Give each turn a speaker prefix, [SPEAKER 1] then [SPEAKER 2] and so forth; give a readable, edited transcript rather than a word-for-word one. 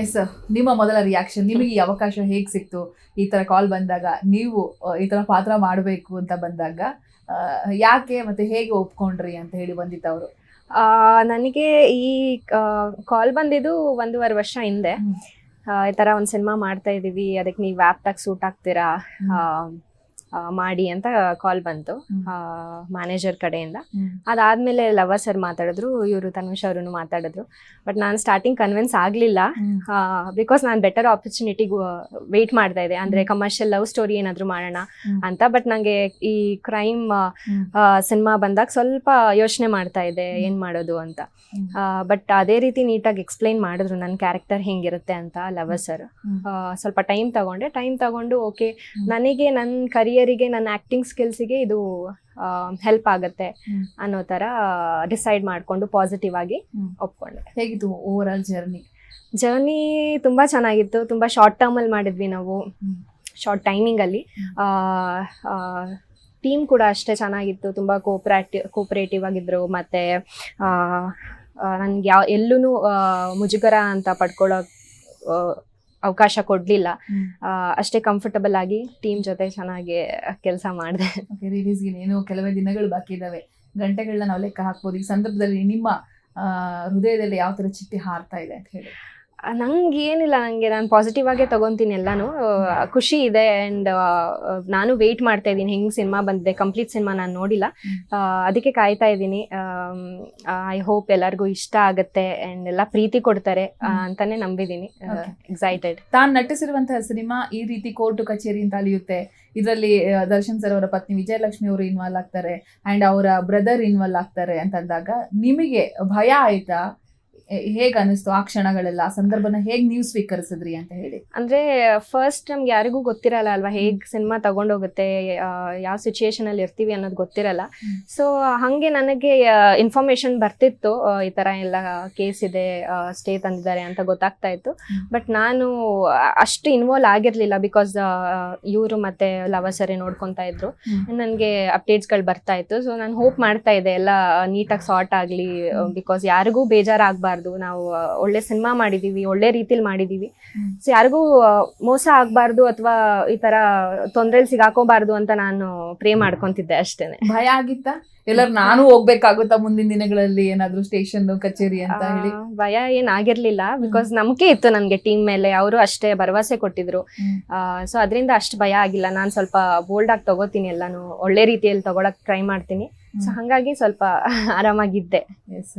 [SPEAKER 1] S, ನಿಮ್ಮ ಮೊದಲ reaction, ನಿಮಗೆ ಈ ಅವಕಾಶ ಹೇಗೆ ಸಿಕ್ತು? ಈ ತರ ಕಾಲ್ ಬಂದಾಗ, ನೀವು ಈ ತರ ಪಾತ್ರ ಮಾಡಬೇಕು ಅಂತ ಬಂದಾಗ ಯಾಕೆ ಮತ್ತೆ ಹೇಗೆ ಒಪ್ಕೊಂಡ್ರಿ ಅಂತ ಹೇಳಿ ವಂದಿತಾ ಅವರು?
[SPEAKER 2] ನನಗೆ ಈ ಕಾಲ್ ಬಂದಿದ್ದು 1.5 ವರ್ಷ ಹಿಂದೆ. ಈ ಥರ ಒಂದು ಸಿನಿಮಾ ಮಾಡ್ತಾ ಇದ್ದೀವಿ, ಅದಕ್ಕೆ ನೀವು ಆ್ಯಪ್ಟಾಗಿ ಸೂಟ್ ಆಗ್ತೀರಾ ಮಾಡಿ ಅಂತ ಕಾಲ್ ಬಂತು ಮ್ಯಾನೇಜರ್ ಕಡೆಯಿಂದ. ಅದಾದ್ಮೇಲೆ ಲವ ಸರ್ ಮಾತಾಡಿದ್ರು, ಇವರು ತನುಷ್ ಅವರು ಮಾತಾಡಿದ್ರು. ಬಟ್ ನಾನು ಸ್ಟಾರ್ಟಿಂಗ್ ಕನ್ವಿನ್ಸ್ ಆಗಲಿಲ್ಲ, ಬಿಕಾಸ್ ನಾನು ಬೆಟರ್ ಆಪರ್ಚುನಿಟಿಗೆ ವೆಯ್ಟ್ ಮಾಡ್ತಾ ಇದ್ದೆ, ಅಂದರೆ ಕಮರ್ಷಿಯಲ್ ಲವ್ ಸ್ಟೋರಿ ಏನಾದರೂ ಮಾಡೋಣ ಅಂತ. ಬಟ್ ನನಗೆ ಈ ಕ್ರೈಮ್ ಸಿನಿಮಾ ಬಂದಾಗ ಸ್ವಲ್ಪ ಯೋಚನೆ ಮಾಡ್ತಾ ಇದ್ದೆ ಏನು ಮಾಡೋದು ಅಂತ. ಬಟ್ ಅದೇ ರೀತಿ ನೀಟಾಗಿ ಎಕ್ಸ್ಪ್ಲೈನ್ ಮಾಡಿದ್ರು ನನ್ನ ಕ್ಯಾರೆಕ್ಟರ್ ಹೆಂಗಿರುತ್ತೆ ಅಂತ ಲವ ಸರ್. ಸ್ವಲ್ಪ ಟೈಮ್ ತಗೊಂಡು ಓಕೆ, ನನಗೆ ನನ್ನ ಕರಿಯರಿಗೆ, ನನ್ನ ಆ್ಯಕ್ಟಿಂಗ್ ಸ್ಕಿಲ್ಸಿಗೆ ಇದು ಹೆಲ್ಪ್ ಆಗುತ್ತೆ ಅನ್ನೋ ಥರ ಡಿಸೈಡ್ ಮಾಡಿಕೊಂಡು ಪಾಸಿಟಿವ್ ಆಗಿ ಒಪ್ಕೊಂಡೆ.
[SPEAKER 1] ಹೇಗಿತ್ತು ಓವರ್ ಆಲ್ ಜರ್ನಿ?
[SPEAKER 2] ತುಂಬ ಚೆನ್ನಾಗಿತ್ತು. ತುಂಬ ಶಾರ್ಟ್ ಟರ್ಮಲ್ಲಿ ಮಾಡಿದ್ವಿ ನಾವು, ಶಾರ್ಟ್ ಟೈಮಿಂಗಲ್ಲಿ. ಟೀಮ್ ಕೂಡ ಅಷ್ಟೇ ಚೆನ್ನಾಗಿತ್ತು, ತುಂಬ ಕೋಪರೇಟಿವ್ ಆಗಿದ್ರು. ಮತ್ತು ನನಗೆ ಎಲ್ಲೂ ಮುಜುಗರ ಅಂತ ಪಡ್ಕೊಳ್ಳೋ ಅವಕಾಶ ಕೊಡಲಿಲ್ಲ. ಅಷ್ಟೇ ಕಂಫರ್ಟಬಲ್ ಆಗಿ ಟೀಮ್ ಜೊತೆ ಚೆನ್ನಾಗಿ ಕೆಲಸ ಮಾಡಿದೆ.
[SPEAKER 1] ರಿಲೀಸ್ಗೆ ಏನು ಕೆಲವೇ ದಿನಗಳು ಬಾಕಿ ಇದ್ದಾವೆ, ಗಂಟೆಗಳನ್ನ ನಾವು ಲೆಕ್ಕ ಹಾಕ್ಬೋದು. ಈ ಸಂದರ್ಭದಲ್ಲಿ ನಿಮ್ಮ ಹೃದಯದಲ್ಲಿ ಯಾವ ಥರ ಚಿಟ್ಟೆ ಹಾರ್ತಾ ಇದೆ ಅಂತ ಹೇಳಿ?
[SPEAKER 2] ನಂಗೆ ಏನಿಲ್ಲ, ನಾನು ಪಾಸಿಟಿವ್ ಆಗೇ ತಗೊತೀನಿ ಎಲ್ಲಾನು. ಖುಷಿ ಇದೆ. ಆ್ಯಂಡ್ ನಾನು ವೆಯ್ಟ್ ಮಾಡ್ತಾ ಇದ್ದೀನಿ, ಹೆಂಗೆ ಸಿನಿಮಾ ಬಂದಿದೆ, ಕಂಪ್ಲೀಟ್ ಸಿನಿಮಾ ನಾನು ನೋಡಿಲ್ಲ, ಅದಕ್ಕೆ ಕಾಯ್ತಾ ಇದ್ದೀನಿ. ಐ ಹೋಪ್ ಎಲ್ಲರಿಗೂ ಇಷ್ಟ ಆಗುತ್ತೆ ಆ್ಯಂಡ್ ಎಲ್ಲ ಪ್ರೀತಿ ಕೊಡ್ತಾರೆ ಅಂತಾನೆ ನಂಬಿದ್ದೀನಿ. ಎಕ್ಸೈಟೆಡ್.
[SPEAKER 1] ತಾನು ನಟಿಸಿರುವಂತಹ ಸಿನಿಮಾ ಈ ರೀತಿ ಕೋರ್ಟು ಕಚೇರಿ ಅಂತ ಅಲಿಯುತ್ತೆ. ಇದರಲ್ಲಿ ದರ್ಶನ್ ಸರ್ ಅವರ ಪತ್ನಿ ವಿಜಯಲಕ್ಷ್ಮಿ ಅವರು ಇನ್ವಾಲ್ವ್ ಆಗ್ತಾರೆ ಆ್ಯಂಡ್ ಅವರ ಬ್ರದರ್ ಇನ್ವಾಲ್ವ್ ಆಗ್ತಾರೆ ಅಂತಂದಾಗ ನಿಮಗೆ ಭಯ ಆಯ್ತಾ? ಹೇಗೆ ಅನಿಸ್ತು ಆ ಕ್ಷಣಗಳೆಲ್ಲ, ಆ ಸಂದರ್ಭನ ಹೇಗೆ ನೀವು ಸ್ವೀಕರಿಸಿದ್ರಿ ಅಂತ ಹೇಳಿ?
[SPEAKER 2] ಅಂದರೆ ಫಸ್ಟ್ ನಮ್ಗೆ ಯಾರಿಗೂ ಗೊತ್ತಿರಲ್ಲ ಅಲ್ವಾ, ಹೇಗೆ ಸಿನಿಮಾ ತಗೊಂಡೋಗುತ್ತೆ, ಯಾವ ಸಿಚುಯೇಷನಲ್ಲಿ ಇರ್ತೀವಿ ಅನ್ನೋದು ಗೊತ್ತಿರಲ್ಲ. ಸೊ ಹಾಗೆ ನನಗೆ ಇನ್ಫಾರ್ಮೇಶನ್ ಬರ್ತಿತ್ತು, ಈ ಥರ ಎಲ್ಲ ಕೇಸ್ ಇದೆ, ಸ್ಟೇ ತಂದಿದ್ದಾರೆ ಅಂತ ಗೊತ್ತಾಗ್ತಾ ಇತ್ತು. ಬಟ್ ನಾನು ಅಷ್ಟು ಇನ್ವಾಲ್ವ್ ಆಗಿರಲಿಲ್ಲ, ಬಿಕಾಸ್ ಇವರು ಮತ್ತು ಲವ ಸರಿ ನೋಡ್ಕೊತಾ ಇದ್ರು. ನನಗೆ ಅಪ್ಡೇಟ್ಸ್ಗಳು ಬರ್ತಾ ಇತ್ತು. ಸೊ ನಾನು ಹೋಪ್ ಮಾಡ್ತಾ ಇದ್ದೆ ಎಲ್ಲ ನೀಟಾಗಿ ಸಾರ್ಟ್ ಆಗಲಿ, ಬಿಕಾಸ್ ಯಾರಿಗೂ ಬೇಜಾರಾಗಬಾರ್ದು. ನಾವು ಒಳ್ಳೆ ಸಿನಿಮಾ ಮಾಡಿದೀವಿ, ಒಳ್ಳೆ ರೀತಿಲಿ ಮಾಡಿದೀವಿ. ಸೊ ಯಾರಿಗೂ ಮೋಸ ಆಗ್ಬಾರ್ದು ಅಥವಾ ಈ ತರ ತೊಂದರೆಲಿ ಸಿಗಾಕೋಬಾರ್ದು ಅಂತ ನಾನು ಪ್ರೇ ಮಾಡ್ಕೊಂತಿದ್ದೆ ಅಷ್ಟೇನೆ.
[SPEAKER 1] ಭಯ ಆಗಿತ್ತಾ ಎಲ್ಲರೂ ನಾನು ಹೋಗ್ಬೇಕಾಗುತ್ತಾ ಮುಂದಿನ ದಿನಗಳಲ್ಲಿ ಏನಾದ್ರು ಸ್ಟೇಷನ್ ಕಚೇರಿ ಅಂತ ಹೇಳಿ?
[SPEAKER 2] ಭಯ ಏನಾಗಿರ್ಲಿಲ್ಲ, ಬಿಕಾಸ್ ನಂಬಿಕೆ ಇತ್ತು ನನಗೆ ಟೀಮ್ ಮೇಲೆ, ಅವರು ಅಷ್ಟೇ ಭರವಸೆ ಕೊಟ್ಟಿದ್ರು. ಸೊ ಅದರಿಂದ ಅಷ್ಟು ಭಯ ಆಗಿಲ್ಲ. ನಾನು ಸ್ವಲ್ಪ ಬೋಲ್ಡ್ ಆಗಿ ತಗೋತೀನಿ, ಎಲ್ಲಾನು ಒಳ್ಳೆ ರೀತಿಯಲ್ಲಿ ತಗೊಳಕ್ ಟ್ರೈ ಮಾಡ್ತೀನಿ. ಸೊ ಹಂಗಾಗಿ ಸ್ವಲ್ಪ ಆರಾಮಾಗಿದ್ದೆ.